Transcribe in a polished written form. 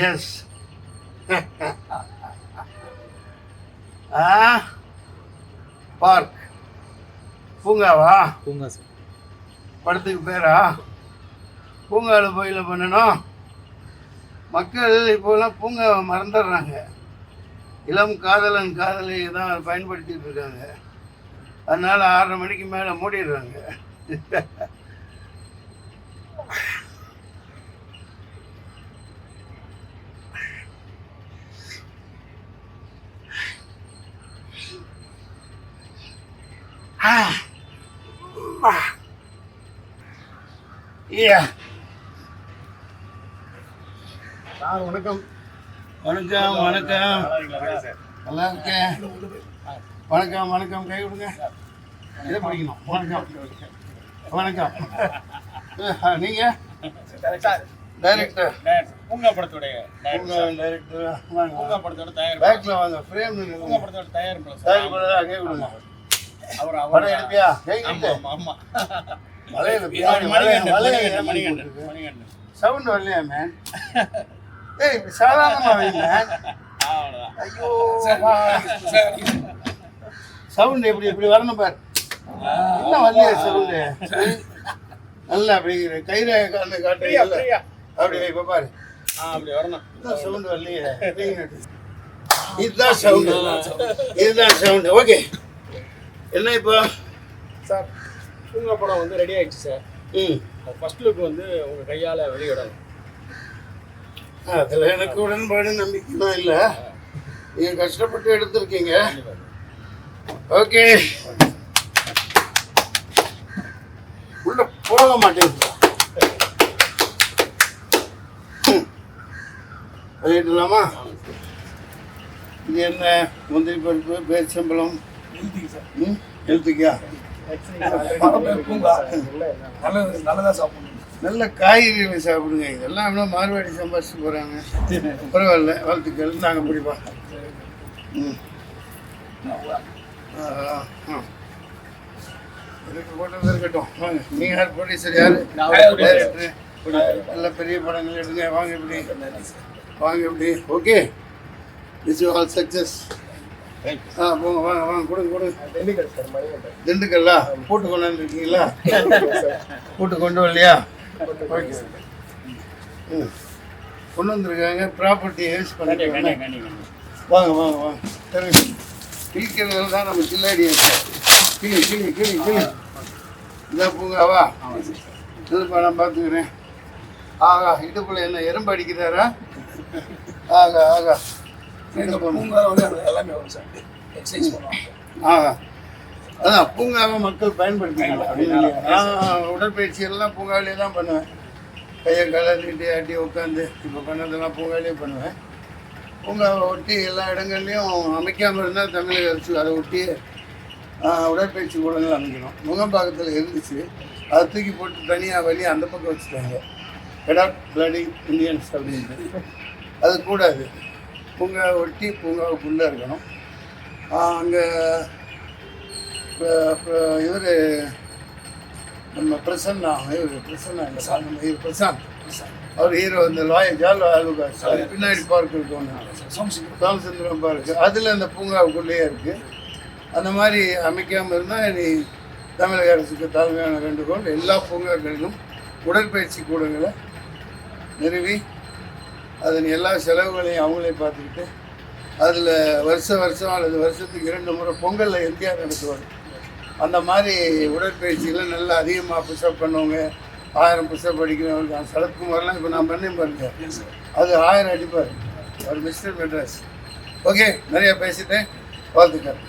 S. Park பூங்காவா? பூங்கா sir. படத்துக்கு பேரா? பூங்காவில் போயில பண்ணணும். மக்கள் இப்போலாம் பூங்காவை மறந்துடுறாங்க. இளம் காதலன் காதலை தான் பயன்படுத்திட்டு இருக்காங்க. அதனால் 6:30 மணிக்கு மேலே மூடிடுறாங்க. சார் வணக்கம். வணக்கம் வணக்கம். நல்லா இருக்கேன். வணக்கம் வணக்கம். கை கொடுங்க. இதை பிடிக்கணும். வணக்கம் வணக்கம். நீங்கள் டைரக்டர்? பூங்கா படத்துடைய டைரக்டர். பூங்கா படத்தோட தயார். பேக்கில் வாங்க. ஃப்ரேம் பூங்கா படத்தோட தயார் அங்கே கொடுங்க. அவர் படம் எடுப்பியா? ஆமா. சவுண்ட் வரலையா மேன்? ஏய் சாதாரணமா வைங்க. ஐயோ சவுண்ட் எப்படி எப்படி வரணும் பாரு. என்ன வரலையா சவுண்டு? நல்லா அப்படி கையில காட்டு காட்டுறீங்க. அப்படி இப்போ பாரு. அப்படி வரணும். இதுதான் சவுண்ட் வரலையே. இதுதான் சவுண்டு. இதுதான் சவுண்டு. ஓகே. என்ன இப்போ சார் பூங்கா படம் வந்து ரெடி ஆயிடுச்சு சார். ஃபர்ஸ்ட் லுக் வந்து உங்கள் கையால் வெளியிடணும். அதில் எனக்கு உடன்பாடு நம்பிக்கைலாம் இல்லை. நீங்கள் கஷ்டப்பட்டு எடுத்திருக்கீங்க. ஓகே. உள்ள போக மாட்டேங்குது. வெளியிடலாமா? இது என்ன? முந்திரி பருப்பு, பேரிச்சம்பழம், எழுத்துக்கியா? நல்ல காய்கறிகளை சாப்பிடுங்க. இதெல்லாம் எவ்வளோ மார்வாடி சம்பாதிச்சு போகிறாங்க. பரவாயில்ல, வாழ்த்துக்கள். நாங்கள் பிடிப்பா. எனக்கு போட்டது இருக்கட்டும். வாங்க. நீங்கள் யார் ப்ரொடியூசர்? யார் டைரக்டரு? நல்ல பெரிய படங்கள் எடுங்க. வாங்க இப்படி வாங்க இப்படி. Okay. This is all success. போங்க வாங்க வாங்க. கொடுங்க. திண்டுக்கல்லா பூட்டு கொண்டு வந்துருக்கீங்களா? பூட்டு கொண்டு வரலையா? ஓகே. கொண்டு வந்துருக்காங்க. ப்ராப்பர்ட்டி யூஸ் பண்ணிட்டு வாங்க வாங்க வாங்க. கிழிக்கிறதுல தான் நம்ம கில்லாடி. கிளி கிளி கிளி கிளி. இதான் பூங்காவா? இதுப்பா நான் பார்த்துக்கிறேன். ஆகா, இடுப்பில் என்ன எறும்பு அடிக்கிறாரா? ஆகா ஆகா. அதான் பூங்காவை மக்கள் பயன்படுத்திக்கலாம். உடற்பயிற்சி எல்லாம் பூங்காவிலே தான் பண்ணுவேன். கையை காலை நீட்டி ஆட்டி உட்காந்து இப்போ பண்ணதெல்லாம் பூங்காவிலே பண்ணுவேன். பூங்காவை ஒட்டி எல்லா இடங்கள்லையும் அமைக்காமல் இருந்தால் தமிழக அரசு அதை ஒட்டி உடற்பயிற்சி கூடங்கள் அமைக்கணும். முகம்பாக்கத்தில் இருந்துச்சு. அதை தூக்கி போட்டு தனியாக வழி அந்த பக்கம் வச்சுட்டாங்க. எடாட் பிளடி இந்தியன்ஸ் அப்படின்ட்டு. அது கூடாது. பூங்கா ஒட்டி பூங்காவுக்குள்ளே இருக்கணும். அங்கே இவர் நம்ம பிரசன்னா இவர் பிரசாந்த் அவர் ஹீரோ. இந்த ஜால் ஆலுகாஸ் பின்னாடி பார்க் இருக்கு ஒன்று, சோமசுந்தரம் பார்க். அதில் அந்த பூங்காவுக்குள்ளேயே இருக்குது. அந்த மாதிரி அமைக்காமல் இருந்தால் நீ தமிழக அரசுக்கு தலைமையான வேண்டுகோள். எல்லா பூங்காக்களிலும் உடற்பயிற்சி கூடங்களை நிறுவி அதன் எல்லா செலவுகளையும் அவங்களே பார்த்துக்கிட்டு அதில் வருஷம் அல்லது வருஷத்துக்கு 2 முறை பொங்கலில் எம்ஜிஆர் நடத்துவார். அந்த மாதிரி உடற்பயிற்சிகளை நல்லா அதிகமாக புஷ்அப் பண்ணுவாங்க. 1000 புஷ்அப் அடிக்கிறவங்க. சரத்குமார்லாம் இப்போ நான் பண்ணேன் பாருங்க, அது 1000 அடிப்பார். அவர் மிஸ்டர் மெட்ராஸ். ஓகே, நிறையா பேசிட்டேன். வாழ்த்துக்கள்.